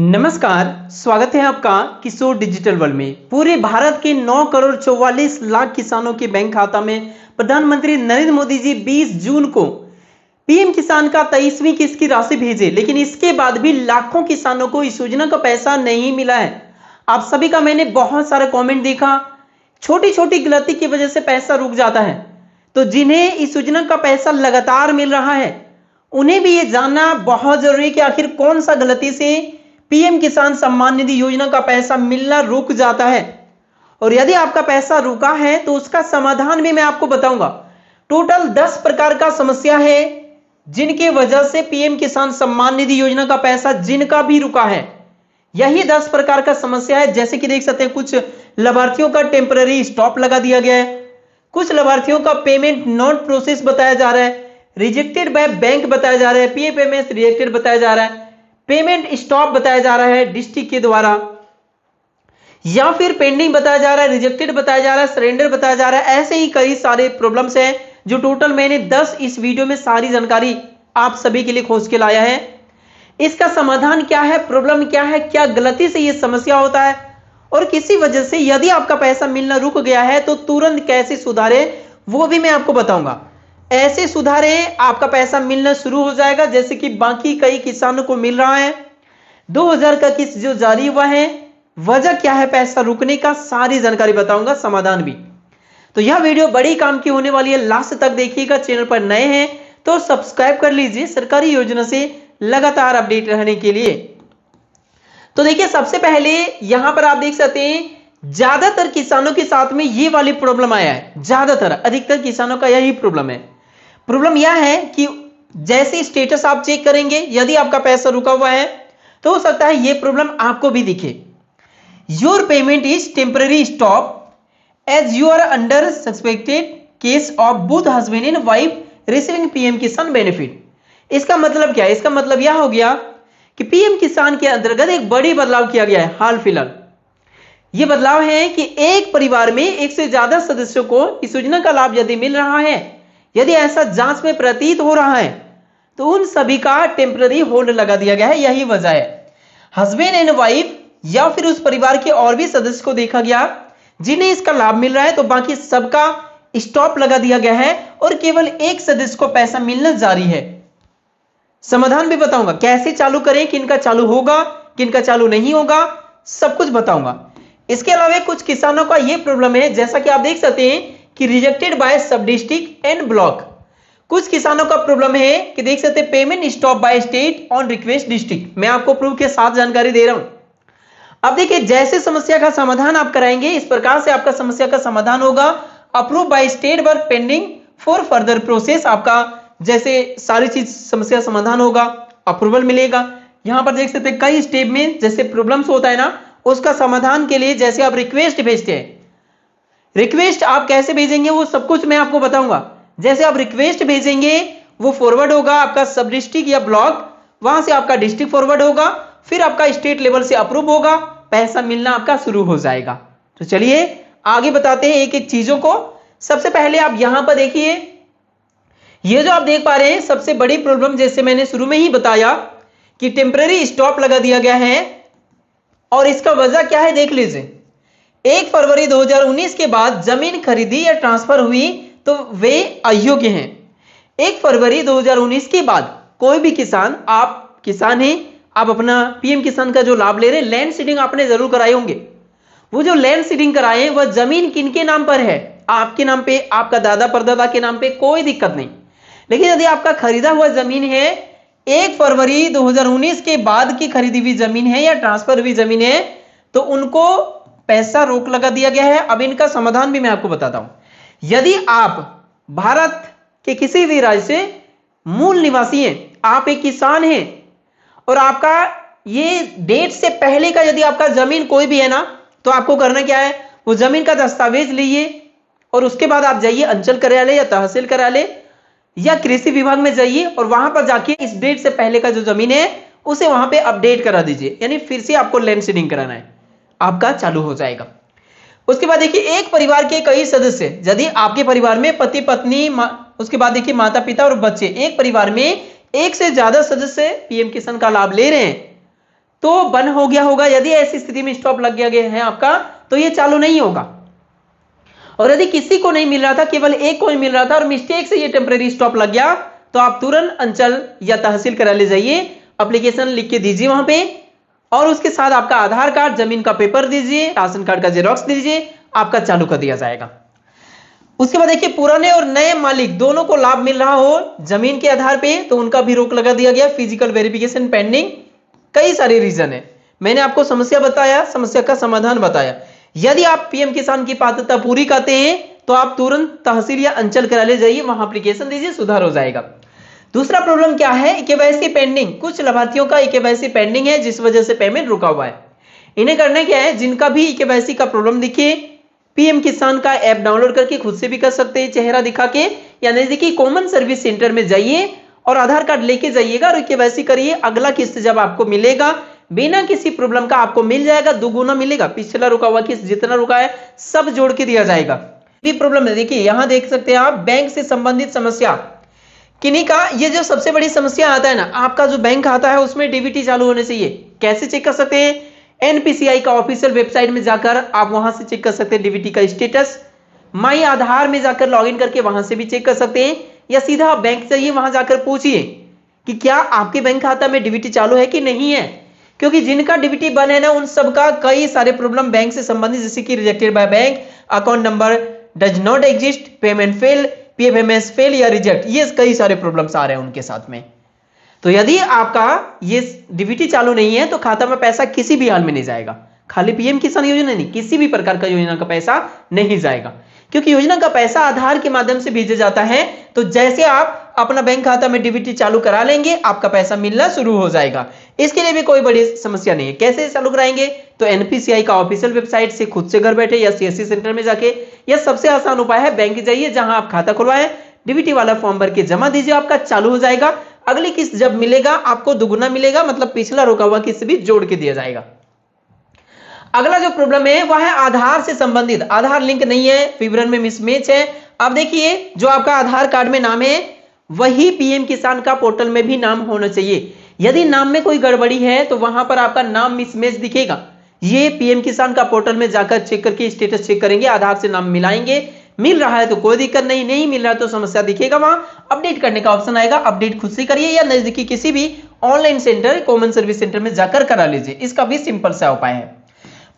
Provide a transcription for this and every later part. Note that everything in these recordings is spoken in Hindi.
नमस्कार, स्वागत है आपका किशोर डिजिटल वर्ल्ड में। पूरे भारत के 9 करोड़ 44 लाख किसानों के बैंक खाता में प्रधानमंत्री नरेंद्र मोदी जी 20 जून को पीएम किसान का 23वीं किस्त की राशि भेजे, लेकिन इसके बाद भी लाखों किसानों को इस योजना का पैसा नहीं मिला है। आप सभी का मैंने बहुत सारा कमेंट देखा, छोटी छोटी गलती की वजह से पैसा रुक जाता है। तो जिन्हें इस योजना का पैसा लगातार मिल रहा है उन्हें भी ये जानना बहुत जरूरी है कि आखिर कौन सा गलती से पीएम किसान सम्मान निधि योजना का पैसा मिलना रुक जाता है, और यदि आपका पैसा रुका है तो उसका समाधान भी मैं आपको बताऊंगा। टोटल 10 प्रकार का समस्या है जिनके वजह से पीएम किसान सम्मान निधि योजना का पैसा जिनका भी रुका है, यही 10 प्रकार का समस्या है। जैसे कि देख सकते हैं, कुछ लाभार्थियों का टेम्पररी स्टॉप लगा दिया गया है, कुछ लाभार्थियों का पेमेंट नॉट प्रोसेस बताया जा रहा है, रिजेक्टेड बाय बैंक बताया जा रहा है, पीएफएमएस रिजेक्टेड बताया जा रहा है, पेमेंट स्टॉप बताया जा रहा है डिस्ट्रिक्ट के द्वारा, या फिर पेंडिंग बताया जा रहा है, रिजेक्टेड बताया जा रहा है, सरेंडर बताया जा रहा है। ऐसे ही कई सारे प्रॉब्लम्स हैं जो टोटल मैंने 10 इस वीडियो में सारी जानकारी आप सभी के लिए खोज के लाया है। इसका समाधान क्या है, प्रॉब्लम क्या है, क्या गलती से यह समस्या होता है, और किसी वजह से यदि आपका पैसा मिलना रुक गया है तो तुरंत कैसे सुधारे वो भी मैं आपको बताऊंगा। ऐसे सुधारे आपका पैसा मिलना शुरू हो जाएगा, जैसे कि बाकी कई किसानों को मिल रहा है। 2000 का किस्त जो जारी हुआ है, वजह क्या है पैसा रुकने का, सारी जानकारी बताऊंगा, समाधान भी। तो यह वीडियो बड़ी काम की होने वाली है, लास्ट तक देखिएगा। चैनल पर नए हैं तो सब्सक्राइब कर लीजिए सरकारी योजना से लगातार अपडेट रहने के लिए। तो देखिए, सबसे पहले यहां पर आप देख सकते हैं ज्यादातर किसानों के साथ में ये वाली प्रॉब्लम आया है। ज्यादातर अधिकतर किसानों का यही प्रॉब्लम है। प्रॉब्लम यह है कि जैसे स्टेटस आप चेक करेंगे, यदि आपका पैसा रुका हुआ है तो हो सकता है यह प्रॉब्लम आपको भी दिखे। Your payment is temporary stop as you are under suspected case of both husband and wife receiving PM Kisan benefit. इसका मतलब क्या है? इसका मतलब यह हो गया कि पीएम किसान के अंतर्गत एक बड़ी बदलाव किया गया है हाल फिलहाल। यह बदलाव है कि एक परिवार में एक से ज्यादा सदस्यों को इस योजना का लाभ यदि मिल रहा है, यदि ऐसा जांच में प्रतीत हो रहा है, तो उन सभी का टेम्पररी होल्ड लगा दिया गया है। यही वजह है। हस्बैंड एंड वाइफ या फिर उस परिवार के और भी सदस्य को देखा गया जिन्हें इसका लाभ मिल रहा है, तो बाकी सबका स्टॉप लगा दिया गया है और केवल एक सदस्य को पैसा मिलना जारी है। समाधान भी बताऊंगा, कैसे चालू करें, किनका चालू होगा, किनका चालू नहीं होगा, सब कुछ बताऊंगा। इसके अलावा कुछ किसानों का यह प्रॉब्लम है, जैसा कि आप देख सकते हैं कि रिजेक्टेड बाय सब डिस्ट्रिक्ट एंड ब्लॉक। कुछ किसानों का प्रॉब्लम है कि देख सकते हैं payment stop by state on request district. मैं आपको प्रूफ के साथ जानकारी दे रहा हूं। अब देखिए, जैसे समस्या का समाधान आप कराएंगे, इस प्रकार से आपका समस्या का समाधान होगा। Approve by state work pending for further process. आपका जैसे सारी चीज समस्या समाधान होगा, अप्रूवल मिलेगा। यहां पर देख सकते हैं कई स्टेप में जैसे प्रॉब्लम्स होता है ना, उसका समाधान के लिए जैसे आप रिक्वेस्ट भेजते हैं, रिक्वेस्ट आप कैसे भेजेंगे वो सब कुछ मैं आपको बताऊंगा। जैसे आप रिक्वेस्ट भेजेंगे वो फॉरवर्ड होगा आपका सब डिस्ट्रिक्ट या ब्लॉक, वहां से आपका डिस्ट्रिक्ट फॉरवर्ड होगा, फिर आपका स्टेट लेवल से अप्रूव होगा, पैसा मिलना आपका शुरू हो जाएगा। तो चलिए आगे बताते हैं एक एक चीजों को। सबसे पहले आप यहां पर देखिए, ये जो आप देख पा रहे हैं सबसे बड़ी प्रॉब्लम, जैसे मैंने शुरू में ही बताया कि टेम्पररी स्टॉप लगा दिया गया है। और इसका वजह क्या है देख लीजिए। 1 फरवरी 2019 के बाद जमीन खरीदी या ट्रांसफर हुई तो वे अयोग्य हैं। 1 फरवरी 2019 के बाद कोई भी किसान, आप किसान हैं, आप अपना पीएम किसान का जो लाभ ले रहे हैं, लैंड सीडिंग आपने जरूर कराए होंगे। वो जो लैंड सीडिंग कराए वह जमीन किनके नाम पर है? आपके नाम पे, आपका दादा परदादा के नाम पे, कोई दिक्कत नहीं। लेकिन यदि आपका खरीदा हुआ जमीन है, 1 फरवरी 2019 के बाद की खरीदी हुई जमीन है या ट्रांसफर हुई जमीन है, तो उनको पैसा रोक लगा दिया गया है। अब इनका समाधान भी मैं आपको बताता हूं। यदि आप भारत के किसी भी राज्य से मूल निवासी हैं, आप एक किसान हैं और आपका ये डेट से पहले का यदि आपका जमीन कोई भी है ना, तो आपको करना क्या है, वो जमीन का दस्तावेज लीजिए और उसके बाद आप जाइए अंचल कार्यालय या तहसील कार्यालय या कृषि विभाग में जाइए और वहां पर जाके इस डेट से पहले का जो जमीन है उसे वहां पे अपडेट करा दीजिए। यानी फिर से आपको लैंड सीडिंग कराना है, आपका चालू हो जाएगा। उसके बाद देखिए, एक परिवार के कई सदस्य, यदि आपके परिवार में पति पत्नी, उसके बाद देखिए माता पिता और बच्चे, एक परिवार में एक से ज्यादा सदस्य पीएम किसान का लाभ ले रहे हैं, तो बंद हो गया होगा। यदि ऐसी स्थिति में स्टॉप लग गया है आपका, तो ये चालू नहीं होगा। और यदि किसी को नहीं मिल रहा था, केवल एक को ही मिल रहा था और मिस्टेक से ये टेम्परेरी स्टॉप लग गया, तो आप तुरंत अंचल या तहसील कार्यालय जाइए, एप्लीकेशन लिख के दीजिए वहां पे, और उसके साथ आपका आधार कार्ड, जमीन का पेपर दीजिए, राशन कार्ड का जेरॉक्स दीजिए, आपका चालू कर दिया जाएगा। उसके बाद देखिए, पुराने और नए मालिक दोनों को लाभ मिल रहा हो जमीन के आधार पे, तो उनका भी रोक लगा दिया गया। फिजिकल वेरिफिकेशन पेंडिंग, कई सारे रीजन है। मैंने आपको समस्या बताया, समस्या का समाधान बताया। यदि आप पीएम किसान की पात्रता पूरी करते हैं तो आप तुरंत तहसील या अंचल कार्यालय जाइए, वहां एप्लीकेशन दीजिए, सुधार हो जाएगा। दूसरा प्रॉब्लम क्या है, केवाईसी पेंडिंग। कुछ लाभार्थियों का केवाईसी पेंडिंग है, जिस वजह से पेमेंट रुका हुआ है। इन्हें करना क्या है, जिनका भी केवाईसी का प्रॉब्लम दिखे, पीएम किसान का ऐप डाउनलोड करके खुद से भी कर सकते हैं, चेहरा दिखा के, या नजदीकी कॉमन सर्विस सेंटर में जाइए और आधार कार्ड लेके जाइएगा और केवाईसी करिए। अगला किस्त जब आपको मिलेगा, बिना किसी प्रॉब्लम का आपको मिल जाएगा, दुगुना मिलेगा। पिछला रुका हुआ किस्त जितना रुका है सब जोड़ के दिया जाएगा। भी प्रॉब्लम है, देखिए यहां देख सकते हैं आप, बैंक से संबंधित समस्या किन्हीं का, ये जो सबसे बड़ी समस्या आता है ना, आपका जो बैंक खाता है उसमें डीबीटी चालू होने चाहिए। कैसे चेक कर सकते हैं, एनपीसीआई का ऑफिशियल वेबसाइट में जाकर आप वहां से चेक कर सकते हैं डीबीटी का स्टेटस। माई आधार में जाकर लॉगिन करके वहां से भी चेक कर सकते हैं, या सीधा बैंक जाइए, वहां जाकर पूछिए कि क्या आपके बैंक खाता में डीबीटी चालू है कि नहीं है। क्योंकि जिनका डीबीटी बंद है ना, उन सबका कई सारे प्रॉब्लम बैंक से संबंधित, जैसे कि rejected by bank, account number does not exist, payment fail, PFMS fail या रिजेक्ट, ये कई सारे प्रॉब्लम्स आ रहे हैं उनके साथ में। तो यदि आपका ये डीबीटी चालू नहीं है तो खाता में पैसा किसी भी हाल में नहीं जाएगा। खाली पीएम किसान योजना नहीं, किसी भी प्रकार का योजना का पैसा नहीं जाएगा, क्योंकि योजना का पैसा आधार के माध्यम से भेजा जाता है। तो जैसे आप अपना बैंक खाता में डीबीटी चालू करा लेंगे, आपका पैसा मिलना शुरू हो जाएगा। इसके लिए भी कोई बड़ी समस्या नहीं है। कैसे चालू कराएंगे, तो एनपीसीआई का ऑफिशियल वेबसाइट से खुद से घर बैठे, या सीएससी सेंटर में जाके, यह सबसे आसान उपाय है। बैंक जाइए, जहां आप खाता खुलवाएं, डीबीटी वाला फॉर्म भर के जमा दीजिए, आपका चालू हो जाएगा। अगली किस्त जब मिलेगा आपको दुगुना मिलेगा, मतलब पिछला रुका हुआ किस्त भी जोड़ के दिया जाएगा। अगला जो प्रॉब्लम है वह है आधार से संबंधित। आधार लिंक नहीं है, विवरण में मिसमैच है। अब देखिए, जो आपका आधार कार्ड में नाम है वही पीएम किसान का पोर्टल में भी नाम होना चाहिए। यदि नाम में कोई गड़बड़ी है तो वहां पर आपका नाम मिसमैच दिखेगा। ये पीएम किसान का पोर्टल में जाकर चेक करके स्टेटस चेक करेंगे, आधार से नाम मिलाएंगे, मिल रहा है तो कोई दिक्कत नहीं, नहीं मिल रहा है तो समस्या दिखेगा, वहां अपडेट करने का ऑप्शन आएगा। अपडेट खुद से करिए, या नजदीकी किसी भी online centre, common service centre में जाकर करा लीजिए। इसका भी सिंपल सा उपाय है।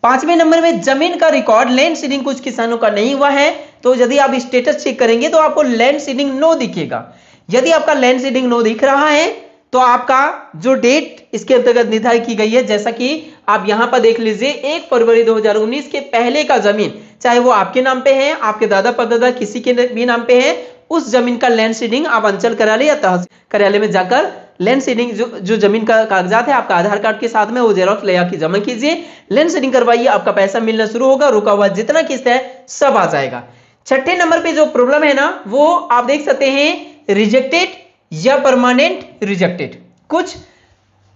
5वें नंबर में जमीन का रिकॉर्ड, लैंड सीडिंग कुछ किसानों का नहीं हुआ है, तो यदि आप स्टेटस चेक करेंगे तो आपको लैंड सीडिंग नो दिखेगा। यदि आपका लैंड सीडिंग नो दिख रहा है तो आपका जो डेट इसके अंतर्गत निर्धारित की गई है, जैसा कि आप यहां पर देख लीजिए, 1 फरवरी 2019 के पहले का जमीन, चाहे वो आपके नाम पे है, आपके दादा परदादा किसी के भी नाम पे है, उस जमीन का लैंड सीडिंग आप अंचल कार्यालय या तहसील कार्यालय में जाकर लैंड सीडिंग जो जमीन का कागजात है आपका आधार कार्ड के साथ में, वो जेरॉक्स ले आके जमा कीजिए, लैंड सीडिंग करवाइए, आपका पैसा मिलना शुरू होगा। रुका हुआ जितना किस्त है सब आ जाएगा। 6ठे नंबर पे जो प्रॉब्लम है ना, वो आप देख सकते हैं, रिजेक्टेड या परमानेंट रिजेक्टेड। कुछ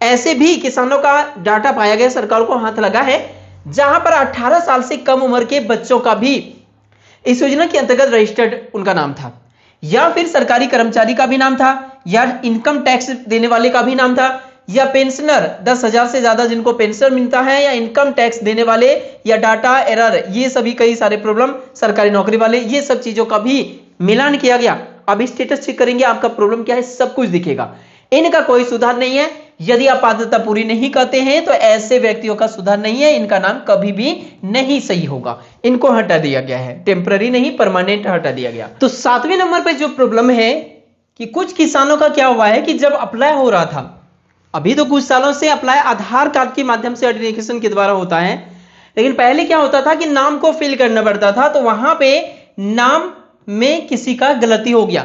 ऐसे भी किसानों का डाटा पाया गया, सरकार को हाथ लगा है, जहां पर 18 साल से कम उम्र के बच्चों का भी इस योजना के अंतर्गत रजिस्टर्ड उनका नाम था, या फिर सरकारी कर्मचारी का भी नाम था, या इनकम टैक्स देने वाले का भी नाम था, या पेंशनर 10,000 से ज्यादा जिनको पेंशन मिलता है, या इनकम टैक्स देने वाले, या डाटा एरर, ये सभी कई सारे प्रॉब्लम, सरकारी नौकरी वाले, ये सब चीजों का भी मिलान किया गया। अब स्टेटस चेक करेंगे, आपका प्रॉब्लम क्या है सब कुछ दिखेगा। इनका कोई सुधार नहीं है। यदि आप पात्रता पूरी नहीं करते हैं तो ऐसे व्यक्तियों का सुधार नहीं है, इनका नाम कभी भी नहीं सही होगा, इनको हटा दिया गया है, टेम्पररी नहीं परमानेंट हटा दिया गया। तो 7वें नंबर पर जो प्रॉब्लम है कि कुछ किसानों का क्या हुआ है कि जब अप्लाई हो रहा था, अभी तो कुछ सालों से अप्लाई आधार कार्ड के माध्यम से आइडेंटिफिकेशन के द्वारा होता है, लेकिन पहले क्या होता था कि नाम को फिल करना पड़ता था, तो वहां पे नाम में किसी का गलती हो गया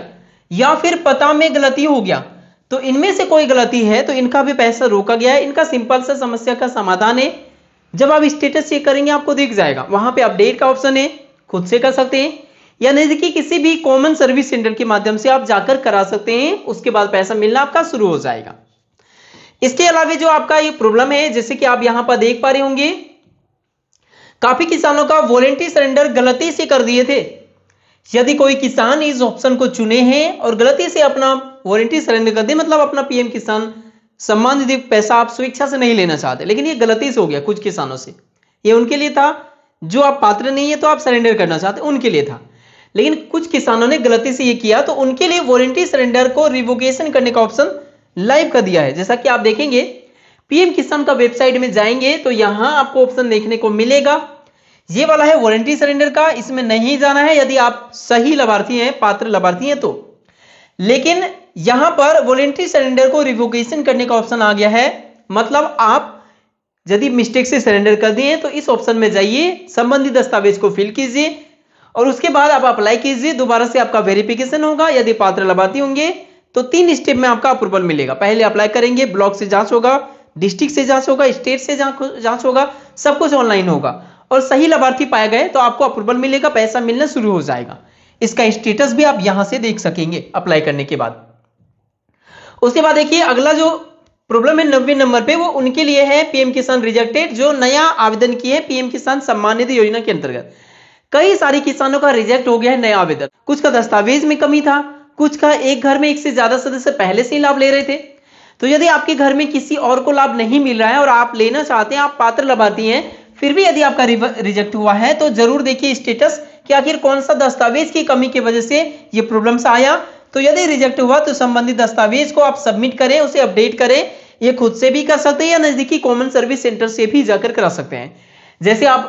या फिर पता में गलती हो गया, तो इनमें से कोई गलती है तो इनका भी पैसा रोका गया है। इनका सिंपल सा समस्या का समाधान है, जब आप स्टेटस चेक करेंगे आपको दिख जाएगा, वहां पे अपडेट का ऑप्शन है, खुद से कर सकते हैं, या नजदीकी किसी भी कॉमन सर्विस सेंटर के माध्यम से आप जाकर करा सकते हैं, उसके बाद पैसा मिलना आपका शुरू हो जाएगा। इसके अलावा जो आपका ये प्रॉब्लम है, जैसे कि आप यहां पर देख पा रहे होंगे, काफी किसानों का वॉलंटरी सरेंडर गलती से कर दिए थे। यदि कोई किसान इस ऑप्शन को चुने हैं और गलती से अपना वारंटी सरेंडर कर दे, मतलब अपना पीएम किसान सम्मान निधि पैसा आप स्वेच्छा से नहीं लेना चाहते, लेकिन ये गलती से हो गया कुछ किसानों से। ये उनके लिए था जो आप पात्र नहीं है तो आप सरेंडर करना चाहते, उनके लिए था। लेकिन कुछ किसानों ने गलती से ये किया तो उनके लिए वारंटी सरेंडर को रिवोकेशन करने का ऑप्शन लाइव कर दिया है। जैसा कि आप देखेंगे पीएम किसान का वेबसाइट में जाएंगे तो यहां आपको ऑप्शन देखने को मिलेगा, ये वाला है वारंटी सरेंडर का। इसमें नहीं जाना है यदि आप सही लाभार्थी हैं, पात्र लाभार्थी हैं तो। लेकिन यहां पर वॉलेंट्री सरेंडर को रिवोकेशन करने का ऑप्शन आ गया है। मतलब आप यदि मिस्टेक से सरेंडर कर दिए तो इस ऑप्शन में जाइए, संबंधित दस्तावेज को फिल कीजिए और उसके बाद आप अप्लाई कीजिए। दोबारा से आपका वेरिफिकेशन होगा। यदि पात्र लाभार्थी होंगे तो 3 स्टेप में आपका अप्रूवल मिलेगा। पहले अप्लाई करेंगे, ब्लॉक से जांच होगा, डिस्ट्रिक्ट से जांच होगा, स्टेट से जांच होगा, सब कुछ ऑनलाइन होगा और सही लाभार्थी पाए गए तो आपको अप्रूवल मिलेगा, पैसा मिलना शुरू हो जाएगा। इसका स्टेटस भी आप यहां से देख सकेंगे अप्लाई करने के बाद। उसके बाद देखिए अगला जो प्रॉब्लम है 90 नंबर पे, वो उनके लिए है पीएम किसान रिजेक्टेड, जो नया आवेदन किए हैं पीएम किसान सम्मान निधि योजना के अंतर्गत। कई सारे किसानों का रिजेक्ट हो गया है नया आवेदन। कुछ का दस्तावेज में कमी था, कुछ का एक घर में एक से ज्यादा सदस्य पहले से ही लाभ ले रहे थे। तो यदि आपके घर में किसी और को लाभ नहीं मिल रहा है और आप लेना चाहते हैं, आप पात्र लाभार्थी हैं, फिर भी यदि आपका रिजेक्ट हुआ है तो जरूर देखिए स्टेटस कि आखिर कौन सा दस्तावेज की कमी की वजह से ये प्रॉब्लम्स आया। तो यदि रिजेक्ट हुआ तो संबंधित दस्तावेज को आप सबमिट करें, उसे अपडेट करें। ये खुद से भी कर सकते हैं या नजदीकी कॉमन सर्विस सेंटर से भी जाकर करा सकते हैं। जैसे आप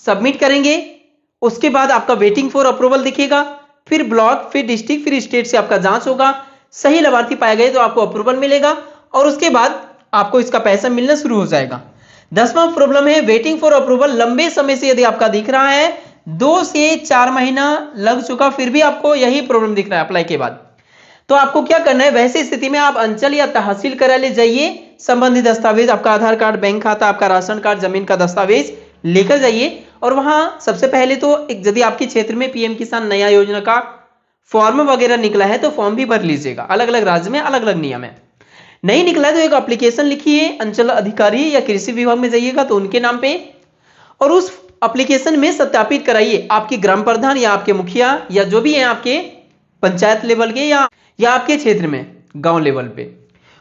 सबमिट करेंगे उसके बाद आपका वेटिंग फॉर अप्रूवल दिखेगा, फिर ब्लॉक, फिर डिस्ट्रिक्ट, फिर स्टेट से आपका जांच होगा। सही लाभार्थी पाए गए तो आपको अप्रूवल मिलेगा और उसके बाद आपको इसका पैसा मिलना शुरू हो जाएगा। 10वां प्रॉब्लम है वेटिंग फॉर अप्रूवल। लंबे समय से यदि आपका दिख रहा है 2 से 4 महीना लग चुका, फिर भी आपको यही प्रॉब्लम दिख रहा है अप्लाई के बाद, तो आपको क्या करना है, वैसी स्थिति में आप अंचल या तहसील कार्यालय जाइए, संबंधित दस्तावेज, आपका आधार कार्ड, बैंक खाता, आपका राशन कार्ड, जमीन का दस्तावेज लेकर जाइए और वहां सबसे पहले तो यदि आपके क्षेत्र में पीएम किसान नया योजना का फॉर्म वगैरह निकला है तो फॉर्म भी भर लीजिएगा। अलग अलग राज्य में अलग अलग नियम है। नहीं निकला है तो एक एप्लीकेशन लिखिए, अंचल अधिकारी या कृषि विभाग में जाइएगा तो उनके नाम पे, और उस एप्लीकेशन में सत्यापित कराइए आपके ग्राम प्रधान या आपके मुखिया या जो भी है आपके पंचायत लेवल के या आपके क्षेत्र में गांव लेवल पे,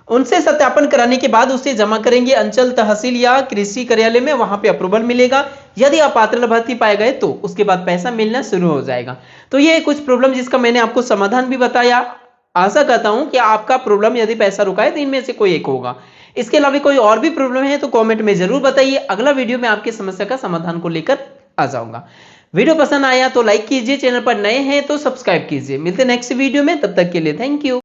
उनसे सत्यापन कराने के बाद उसे जमा करेंगे अंचल, तहसील या कृषि कार्यालय में। वहां पे अप्रूवल मिलेगा। यदि आप पात्र लाभार्थी पाए गए तो उसके बाद पैसा मिलना शुरू हो जाएगा। तो ये कुछ प्रॉब्लम जिसका मैंने आपको समाधान भी बताया। आशा करता हूं कि आपका प्रॉब्लम यदि पैसा रुका है तो इनमें से कोई एक होगा। इसके अलावा कोई और भी प्रॉब्लम है तो कमेंट में जरूर बताइए। अगला वीडियो में आपकी समस्या का समाधान को लेकर आ जाऊंगा। वीडियो पसंद आया तो लाइक कीजिए, चैनल पर नए हैं तो सब्सक्राइब कीजिए। मिलते हैं नेक्स्ट वीडियो में, तब तक के लिए थैंक यू।